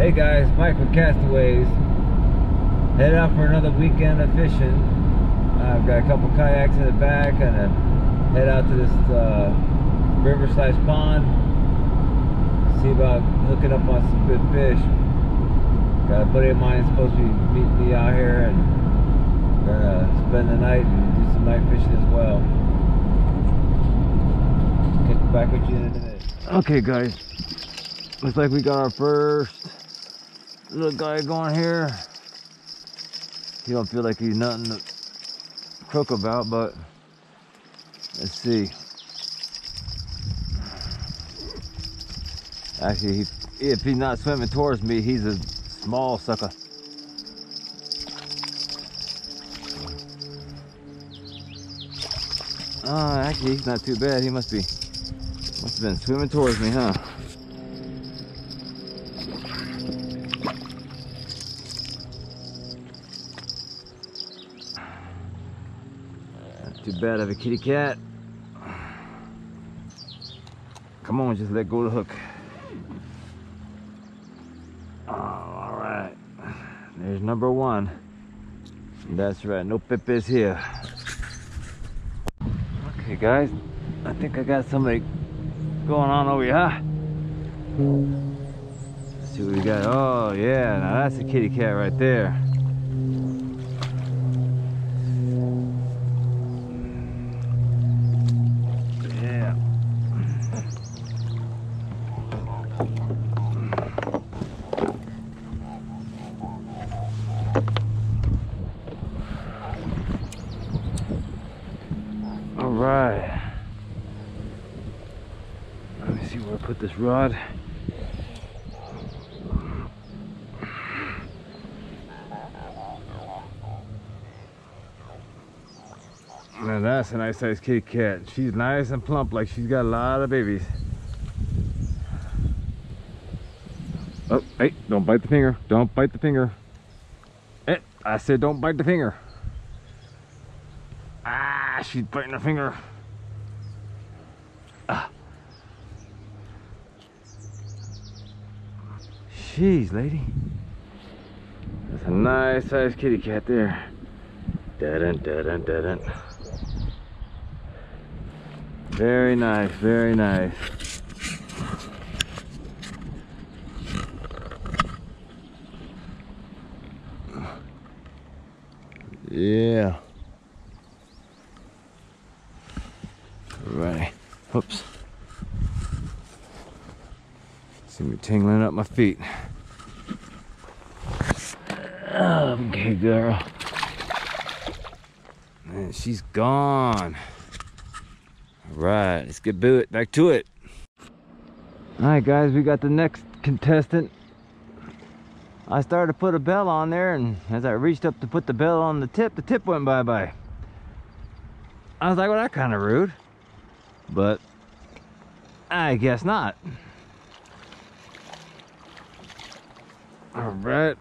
Hey guys, Mike with Castaways. Head out for another weekend of fishing. I've got a couple kayaks in the back and head out to this river/pond. See about hooking up on some good fish. Got a buddy of mine supposed to be meeting me out here, and we're gonna spend the night and do some night fishing as well. Get back with you in a minute. Okay guys, looks like we got our first little guy going here. He don't feel like he's nothing to croak about, but let's see. Actually, if he's not swimming towards me, he's a small sucker. Actually, he's not too bad. He must have been swimming towards me, huh? Not too bad of a kitty cat. Come on, just let go of the hook. All right, there's number one. That's right, no pipis here. Okay guys, I think I got somebody going on over here, huh? Let's see what we got. Oh yeah, now that's a kitty cat right there. Yeah. All right. Let me see where I put this rod. Now that's a nice sized kitty cat. She's nice and plump, like she's got a lot of babies. Oh, hey, don't bite the finger. Don't bite the finger. Hey, I said don't bite the finger. Ah, she's biting her finger. Ah. Jeez, lady. That's a nice sized kitty cat there. Da-dun, da-dun, da-dun. Very nice, very nice. Yeah. Alrighty. Oops. See me tingling up my feet. Okay, girl. And she's gone. Alright, let's get back to it. Alright guys, we got the next contestant. I started to put a bell on there, and as I reached up to put the bell on the tip went bye-bye. I was like, well, that's kind of rude. But I guess not. Alright.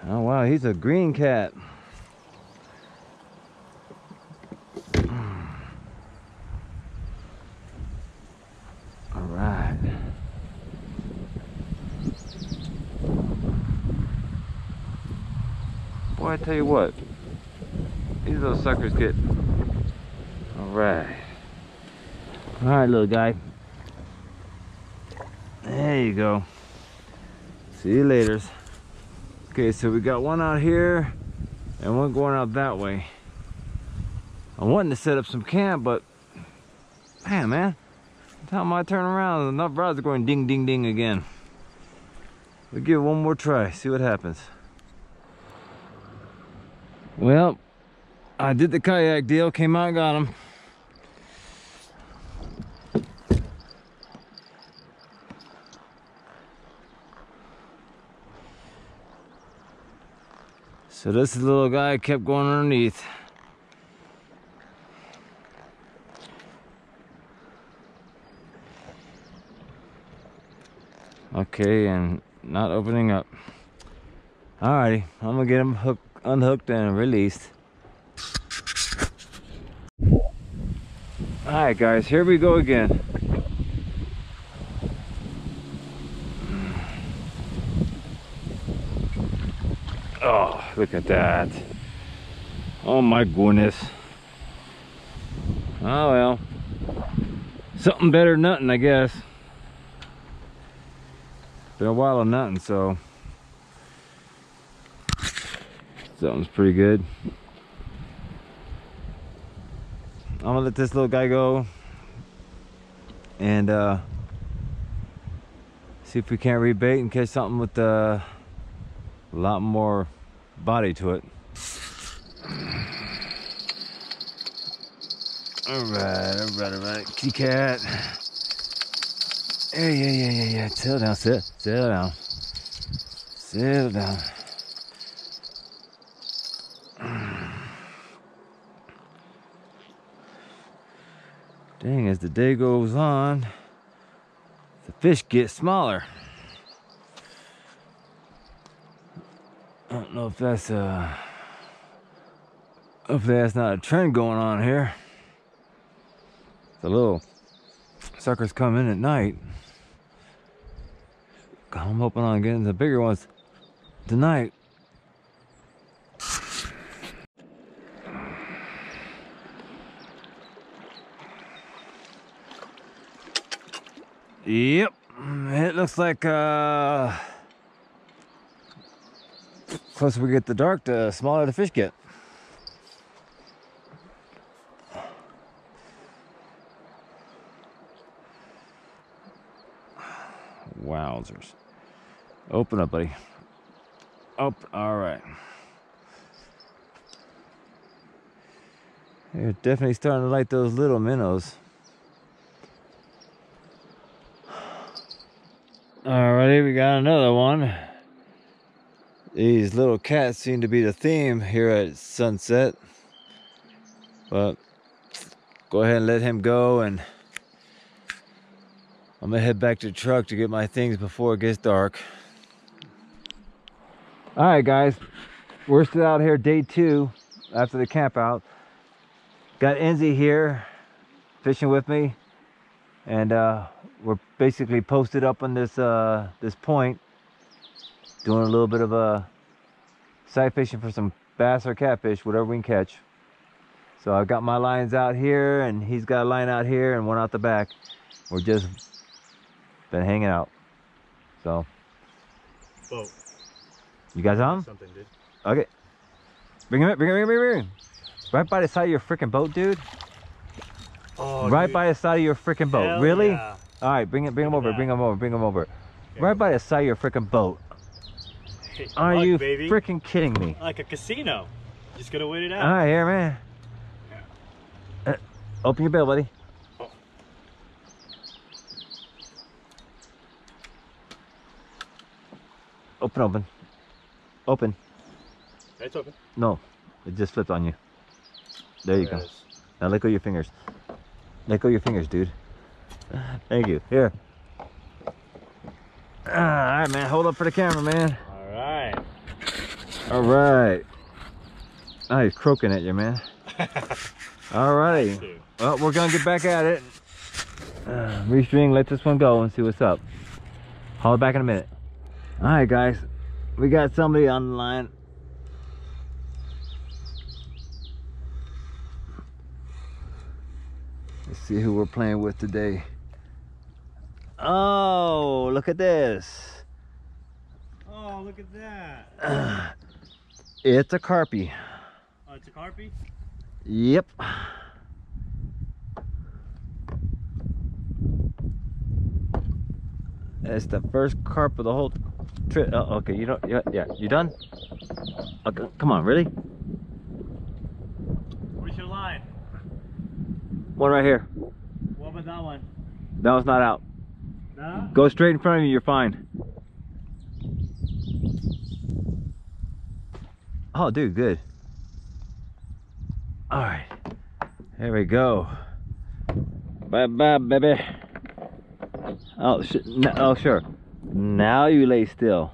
Oh wow, he's a green cat. Alright. Boy, I tell you what, these little suckers get. Alright. Alright, little guy. There you go. See you later. Okay, so we got one out here and one going out that way. I'm wanting to set up some camp, but man, by the time I turn around, the rods are going ding, ding, ding again. We'll give it one more try, see what happens. Well, I did the kayak deal, came out and got them. So this little guy kept going underneath. Okay, and not opening up. Alrighty, I'm gonna get him unhooked and released. Alright guys, here we go again. Oh, look at that. Oh my goodness. Oh well. Something better than nothing, I guess. Been a while of nothing, so something's pretty good. I'm gonna let this little guy go and see if we can't rebait and catch something with a lot more body to it. Alright, kitty cat. Yeah. Settle down, settle down. Settle down. Dang, as the day goes on, the fish get smaller. I don't know if that's hopefully that's not a trend going on here. The little suckers come in at night. I'm hoping on getting the bigger ones tonight. Yep, it looks like closer we get the dark, the smaller the fish get. Wowzers. Open up, buddy. Open. All right. You're definitely starting to like those little minnows. Alrighty, we got another one. These little cats seem to be the theme here at sunset. But go ahead and let him go, and I'm gonna head back to the truck to get my things before it gets dark. Alright guys, we're still out here day 2 after the camp out. Got Enzy here fishing with me, and we're basically posted up on this this point, doing a little bit of a sight fishing for some bass or catfish, whatever we can catch. So I've got my lines out here, and he's got a line out here and one out the back. We're just been hanging out. So boat. You guys on? Something, dude. Okay. Bring him in, bring him in. Right by the side of your freaking boat, dude. Oh, right dude. by the side of your freaking boat. Hell really? Yeah. All right, bring him over. Okay. Right by the side of your freaking boat. Hey, Are look, you baby. freaking kidding me? Like a casino. Just gotta wait it out. All right, here, man. Yeah. Open your bill, buddy. Oh. Open. Open. It's open. No, it just flipped on you. There you go. Now let go of your fingers. Let go of your fingers, dude. Thank you. Here. All right, man. Hold up for the camera, man. All right. All right. Oh, he's croaking at you, man. All right. Well, we're gonna get back at it. Restring, let this one go and see what's up. Haul it back in a minute. All right, guys. We got somebody on the line. Let's see who we're playing with today. Oh, look at this. Oh, look at that. It's a carpy. Oh, it's a carpy? Yep. It's the first carp of the whole trip. Oh, okay, you don't. Yeah, you done? Okay, come on, really? Where's your line? One right here. What about that one? That one's not out. No? Go straight in front of you. You're fine. Oh, dude, good. All right, there we go. Bye, bye, baby. Oh, no, oh, sure. Now you lay still.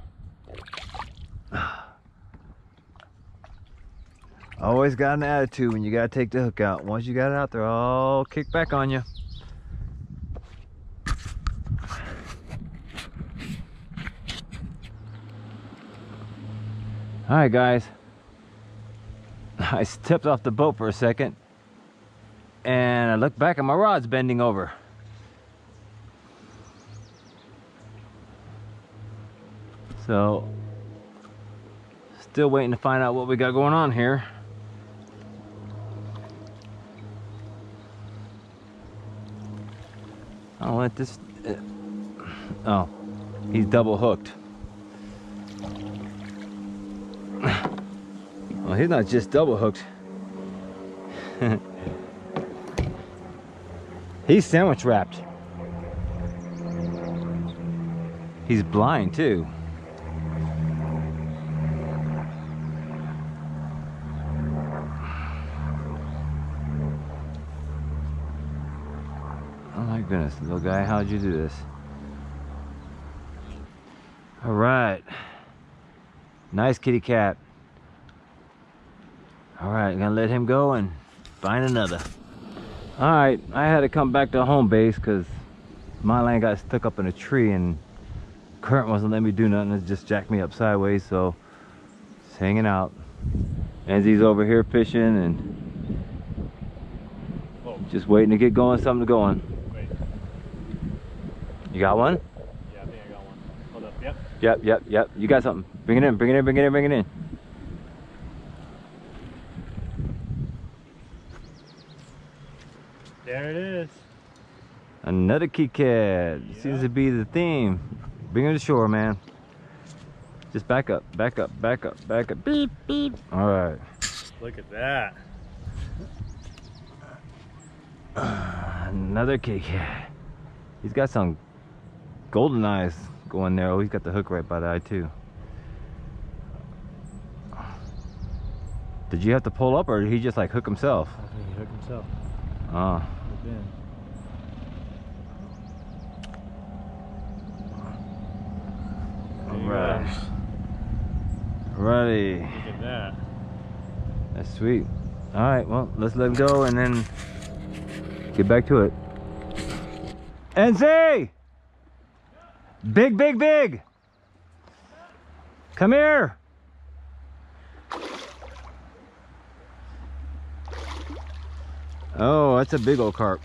Always got an attitude when you gotta take the hook out. Once you got it out, they're all kick back on you. All right, guys. I stepped off the boat for a second and I looked back and my rod's bending over. So, still waiting to find out what we got going on here. I'll let this... oh, he's double hooked. Well, he's not just double hooked. He's sandwich wrapped. He's blind too. Oh my goodness, little guy, how'd you do this? All right. Nice kitty cat. All right, gonna let him go and find another. All right, I had to come back to home base because my line got stuck up in a tree and current wasn't letting me do nothing. It just jacked me up sideways, so just hanging out. Enzi's over here fishing and just waiting to get going, something going. Wait. You got one? Yeah, I think I got one. Hold up, yep. Yep. You got something. Bring it in, bring it in, bring it in, bring it in. There it is. Another kitty cat. Yeah. Seems to be the theme. Bring him to shore, man. Just back up, back up, back up, back up. Beep, beep. All right. Look at that. Another kitty cat. He's got some golden eyes going there. Oh, he's got the hook right by the eye too. Did you have to pull up or did he just like hook himself? I think he hooked himself. Oh. Alright. Ready. Look at that. That's sweet. Alright, well, let's let him go and then get back to it. NC! Big! Come here! Oh, that's a big old carp.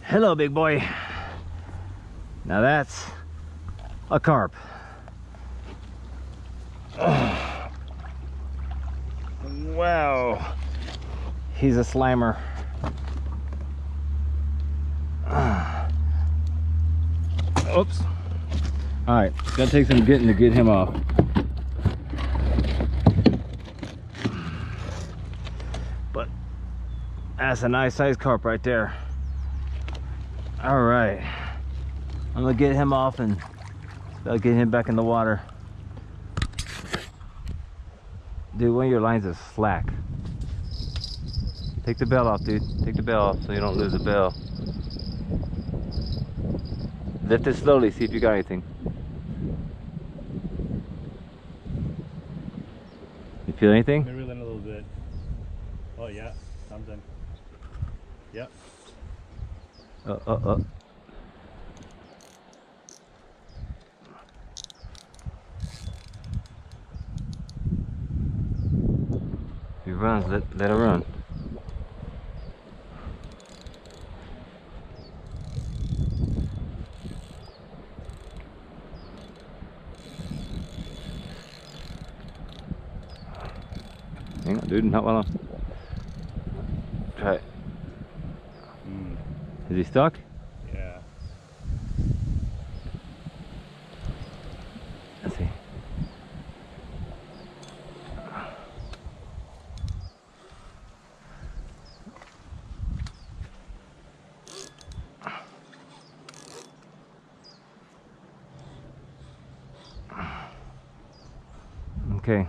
Hello, big boy. Now that's a carp. Wow. He's a slimer. Oops. All right, gotta take some getting to get him off. But that's a nice sized carp right there. All right, I'm gonna get him off and get him back in the water. Dude, one of your lines is slack. Take the bell off, dude. Take the bell off so you don't lose the bell. Lift it slowly, see if you got anything. You feel anything? Maybe a little bit. Oh yeah, something. Yep. If he runs, let her run. Hang on, dude, not well enough. Try it. Is he stuck? Yeah. Let's see. Okay.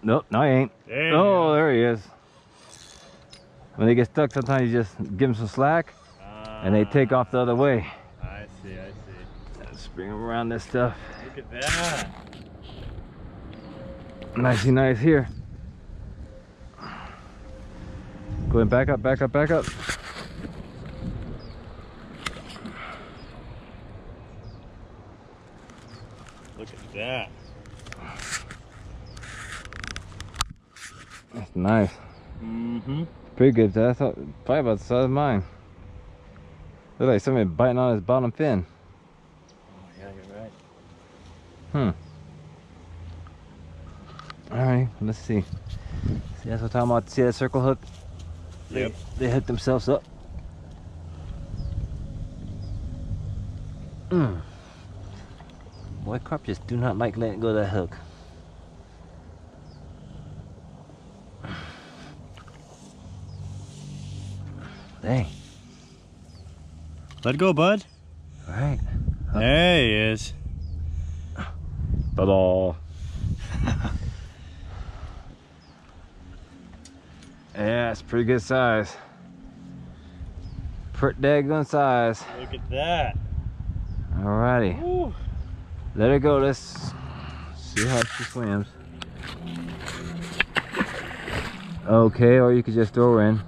Nope, no, he ain't. There Oh, there he is. When they get stuck, sometimes you just give them some slack, and they take off the other way. I see, I see. Let's bring them around this stuff. Look at that. Nicey nice here. Go ahead, back up, back up, back up. Look at that. That's nice. Mm-hmm. Pretty good. That's probably about the size of mine. Look like somebody biting on his bottom fin. Oh, yeah, you're right. Alright, let's see. See, that's what I'm talking about. See that circle hook? Yep. They hook themselves up. Boy, carp just do not like letting go of that hook. Dang. Let go, bud. Alright. There he is. Bye-bye. Yeah, it's pretty good size. Pretty daggone size. Look at that. Alrighty. Woo. Let her go. Let's see how she swims. Okay, or you could just throw her in.